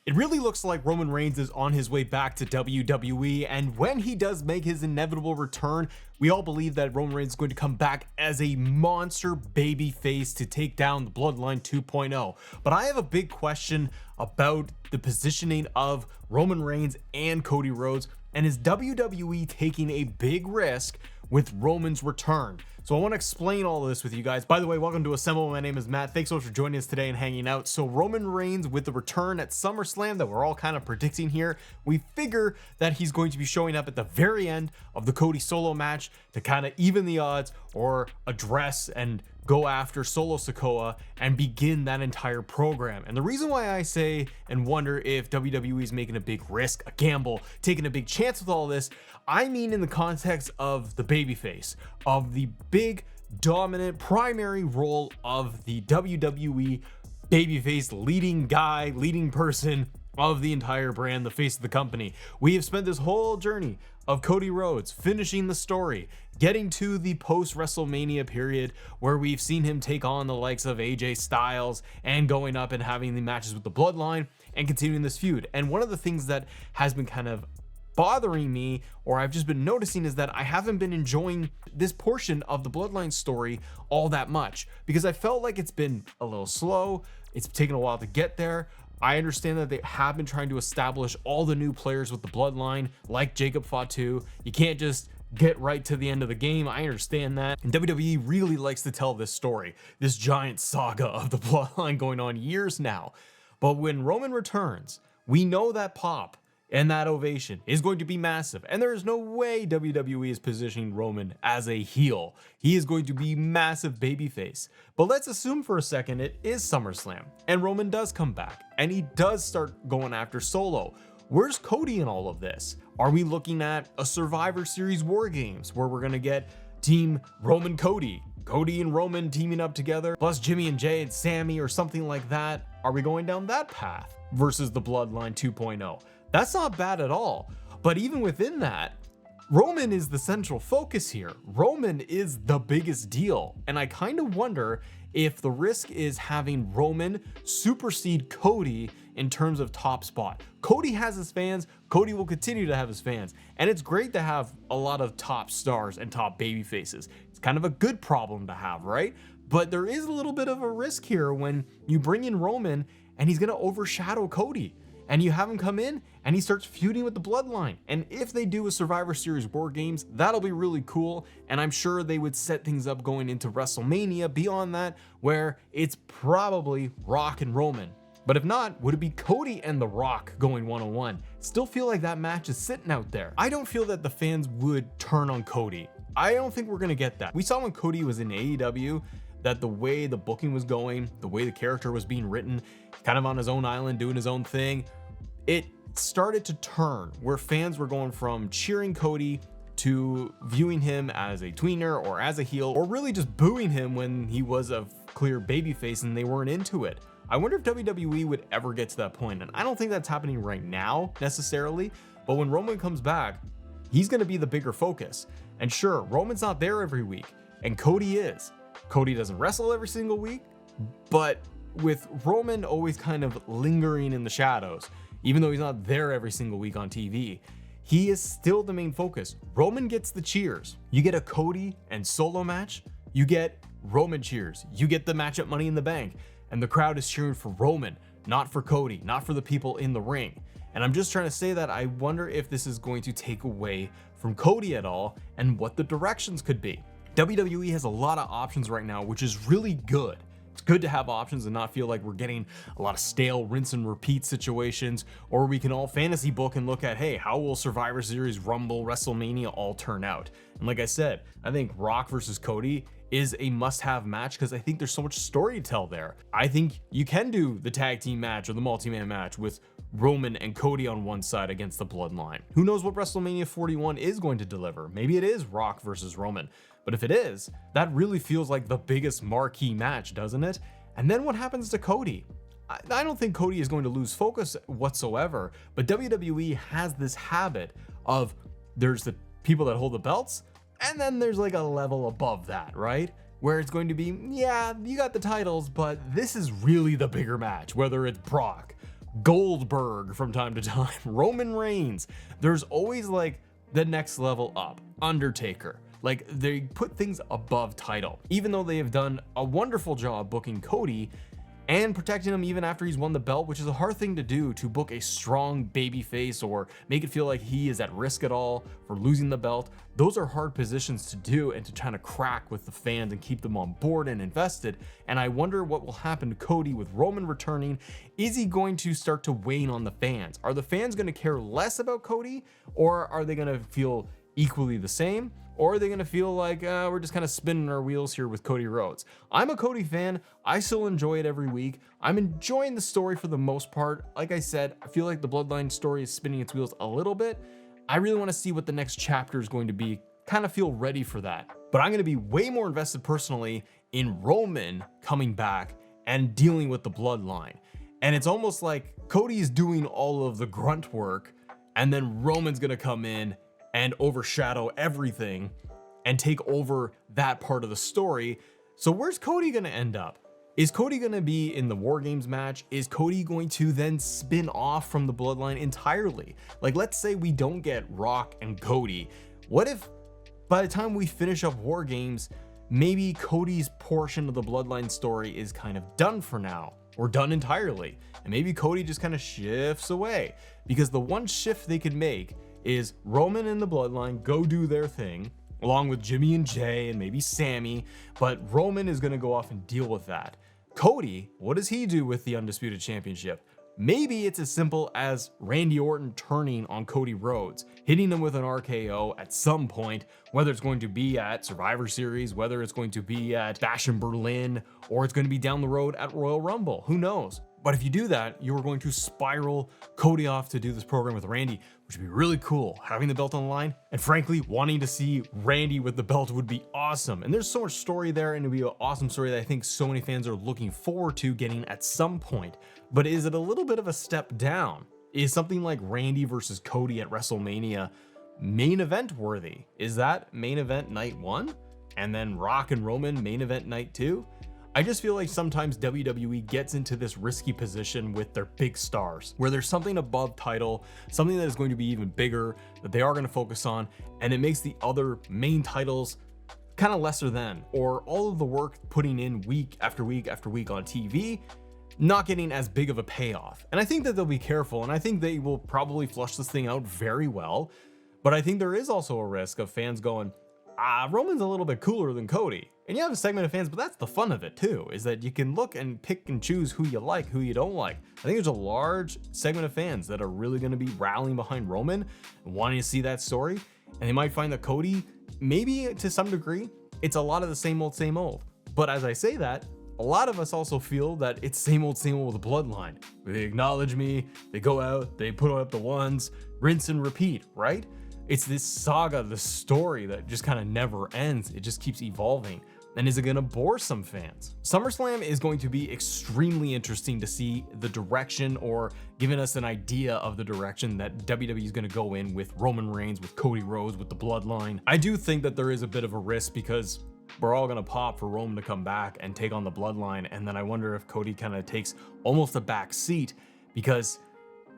It really looks like Roman Reigns is on his way back to WWE, and when he does make his inevitable return, we all believe that Roman Reigns is going to come back as a monster baby face to take down the Bloodline 2.0. But I have a big question about the positioning of Roman Reigns and Cody Rhodes, and is WWE taking a big risk with Roman's return? So I want to explain all of this with you guys. By the way, welcome to Assemble. My name is Matt. Thanks so much for joining us today and hanging out. So Roman Reigns, with the return at SummerSlam that we're all kind of predicting here, we figure that he's going to be showing up at the very end of the Cody Solo match to kind of even the odds or address and go after Solo Sikoa and begin that entire program. And the reason why I say and wonder if WWE is making a big risk, a gamble, taking a big chance with all this, I mean in the context of the babyface, of the big, dominant, primary role of the WWE babyface leading guy, leading person of the entire brand, the face of the company. We have spent this whole journey of Cody Rhodes finishing the story, getting to the post WrestleMania period where we've seen him take on the likes of AJ Styles and going up and having the matches with the Bloodline and continuing this feud. And one of the things that has been kind of bothering me, or I've just been noticing, is that I haven't been enjoying this portion of the Bloodline story all that much, because I felt like it's been a little slow. It's taken a while to get there. I understand that they have been trying to establish all the new players with the Bloodline, like Jacob Fatu. You can't just get right to the end of the game. I understand that. And WWE really likes to tell this story, this giant saga of the Bloodline going on years now. But when Roman returns, we know that pop and that ovation is going to be massive. And there is no way WWE is positioning Roman as a heel. He is going to be massive babyface. But let's assume for a second it is SummerSlam and Roman does come back and he does start going after Solo. Where's Cody in all of this? Are we looking at a Survivor Series War Games where we're going to get Team Roman Cody and Roman teaming up together, plus Jimmy and Jay and Sammy or something like that? Are we going down that path versus the Bloodline 2.0? That's not bad at all. But even within that, Roman is the central focus here. Roman is the biggest deal. And I kind of wonder if the risk is having Roman supersede Cody in terms of top spot. Cody has his fans. Cody will continue to have his fans. And it's great to have a lot of top stars and top baby faces. It's kind of a good problem to have, right? But there is a little bit of a risk here when you bring in Roman and he's going to overshadow Cody. And you have him come in and he starts feuding with the Bloodline. And if they do a Survivor Series War Games, that'll be really cool. And I'm sure they would set things up going into WrestleMania beyond that, where it's probably Rock and Roman. But if not, would it be Cody and The Rock going one-on-one? Still feel like that match is sitting out there. I don't feel that the fans would turn on Cody. I don't think we're gonna get that. We saw when Cody was in AEW that the way the booking was going, the way the character was being written, kind of on his own island, doing his own thing, it started to turn where fans were going from cheering Cody to viewing him as a tweener or as a heel, or really just booing him when he was a clear babyface and they weren't into it. I wonder if WWE would ever get to that point, and I don't think that's happening right now necessarily, but when Roman comes back, he's gonna be the bigger focus. And sure, Roman's not there every week, and Cody is. Cody doesn't wrestle every single week, but with Roman always kind of lingering in the shadows, even though he's not there every single week on TV, he is still the main focus. Roman gets the cheers. You get a Cody and Solo match, you get Roman cheers. You get the match at Money in the Bank, and the crowd is cheering for Roman, not for Cody, not for the people in the ring. And I'm just trying to say that I wonder if this is going to take away from Cody at all and what the directions could be. WWE has a lot of options right now, which is really good. It's good to have options and not feel like we're getting a lot of stale rinse and repeat situations, or we can all fantasy book and look at, hey, how will Survivor Series, Rumble, WrestleMania all turn out? And like I said, I think Rock versus Cody is a must-have match because I think there's so much story to tell there. I think you can do the tag team match or the multi-man match with Roman and Cody on one side against the Bloodline. Who knows what WrestleMania 41 is going to deliver? Maybe it is Rock versus Roman. But if it is, that really feels like the biggest marquee match, doesn't it? And then what happens to Cody? I don't think Cody is going to lose focus whatsoever, but WWE has this habit of there's the people that hold the belts, and then there's like a level above that, right? Where it's going to be, yeah, you got the titles, but this is really the bigger match, whether it's Brock Goldberg from time to time, Roman Reigns. There's always like the next level up, Undertaker. Like they put things above title, even though they have done a wonderful job booking Cody and protecting him even after he's won the belt, which is a hard thing to do, to book a strong baby face or make it feel like he is at risk at all for losing the belt. Those are hard positions to do and to try to crack with the fans and keep them on board and invested. And I wonder what will happen to Cody with Roman returning. Is he going to start to wane on the fans? Are the fans going to care less about Cody, or are they going to feel equally the same? Or are they going to feel like we're just kind of spinning our wheels here with Cody Rhodes? I'm a Cody fan. I still enjoy it every week. I'm enjoying the story for the most part. Like I said, I feel like the Bloodline story is spinning its wheels a little bit. I really want to see what the next chapter is going to be. Kind of feel ready for that. But I'm going to be way more invested personally in Roman coming back and dealing with the Bloodline. And it's almost like Cody is doing all of the grunt work, and then Roman's going to come in and overshadow everything and take over that part of the story. So where's Cody gonna end up? Is Cody gonna be in the War Games match? Is Cody going to then spin off from the Bloodline entirely? Like, let's say we don't get Rock and Cody. What if by the time we finish up War Games, maybe Cody's portion of the Bloodline story is kind of done for now, or done entirely, and maybe Cody just kind of shifts away? Because the one shift they could make is Roman and the Bloodline go do their thing, along with Jimmy and Jay and maybe Sammy, but Roman is going to go off and deal with that. Cody, what does he do with the Undisputed Championship? Maybe it's as simple as Randy Orton turning on Cody Rhodes, hitting him with an RKO at some point, whether it's going to be at Survivor Series, whether it's going to be at Bash in Berlin, or it's going to be down the road at Royal Rumble. Who knows? But if you do that, you're going to spiral Cody off to do this program with Randy, which would be really cool, having the belt on the line. And frankly, wanting to see Randy with the belt would be awesome. And there's so much story there, and it'd be an awesome story that I think so many fans are looking forward to getting at some point. But is it a little bit of a step down? Is something like Randy versus Cody at WrestleMania main event worthy? Is that main event night 1? And then Rock and Roman main event night 2? I just feel like sometimes WWE gets into this risky position with their big stars, where there's something above title, something that is going to be even bigger that they are going to focus on, and it makes the other main titles kind of lesser than, or all of the work putting in week after week after week on TV not getting as big of a payoff. And I think that they'll be careful, and I think they will probably flush this thing out very well. But I think there is also a risk of fans going, Roman's a little bit cooler than Cody. And you have a segment of fans, but that's the fun of it too, is that you can look and pick and choose who you like, who you don't like. I think there's a large segment of fans that are really going to be rallying behind Roman and wanting to see that story. And they might find that Cody, maybe to some degree, it's a lot of the same old, same old. But as I say that, a lot of us also feel that it's same old with the Bloodline. They acknowledge me, they go out, they put up the ones, rinse and repeat, right? It's this saga, the story that just kind of never ends. It just keeps evolving. And is it going to bore some fans? SummerSlam is going to be extremely interesting to see the direction, or giving us an idea of the direction that WWE is going to go in with Roman Reigns, with Cody Rhodes, with the Bloodline. I do think that there is a bit of a risk, because we're all going to pop for Roman to come back and take on the Bloodline. And then I wonder if Cody kind of takes almost a back seat, because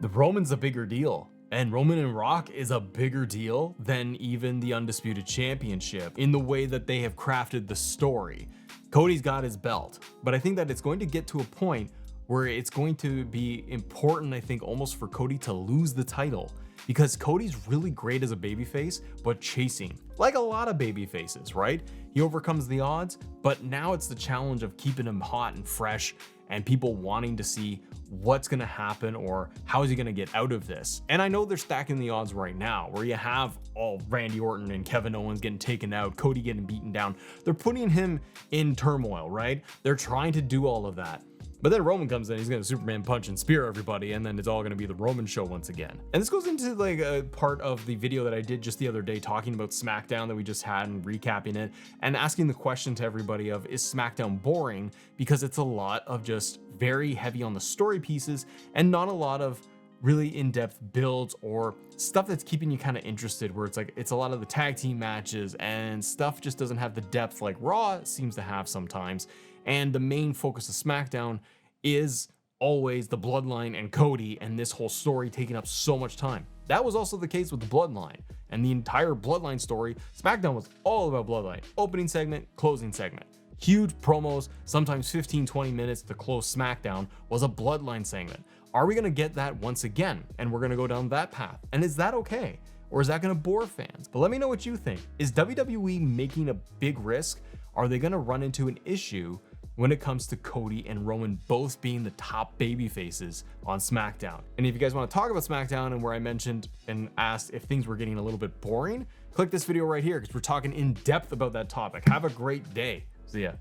the Roman's a bigger deal. And Roman and Rock is a bigger deal than even the Undisputed Championship in the way that they have crafted the story. Cody's got his belt, but I think that it's going to get to a point where it's going to be important, I think, almost for Cody to lose the title, because Cody's really great as a babyface, but chasing, like a lot of babyfaces, right? He overcomes the odds, but now it's the challenge of keeping him hot and fresh, and people wanting to see what's going to happen, or how is he going to get out of this. And I know they're stacking the odds right now, where you have all Randy Orton and Kevin Owens getting taken out, Cody getting beaten down. They're putting him in turmoil, right? They're trying to do all of that. But then Roman comes in, he's gonna Superman punch and spear everybody, and then it's all gonna be the Roman show once again. And this goes into like a part of the video that I did just the other day, talking about SmackDown that we just had and recapping it, and asking the question to everybody of, is SmackDown boring? Because it's a lot of just very heavy on the story pieces and not a lot of really in-depth builds or stuff that's keeping you kind of interested, where it's like it's a lot of the tag team matches and stuff just doesn't have the depth like Raw seems to have sometimes. And the main focus of SmackDown is always the Bloodline and Cody and this whole story taking up so much time. That was also the case with the Bloodline and the entire Bloodline story. SmackDown was all about Bloodline. Opening segment, closing segment. Huge promos, sometimes 15-20 minutes to close SmackDown was a Bloodline segment. Are we going to get that once again? And we're going to go down that path. And is that okay? Or is that going to bore fans? But let me know what you think. Is WWE making a big risk? Are they going to run into an issue when it comes to Cody and Roman both being the top baby faces on SmackDown? And if you guys want to talk about SmackDown and where I mentioned and asked if things were getting a little bit boring, click this video right here because we're talking in depth about that topic. Have a great day. See ya.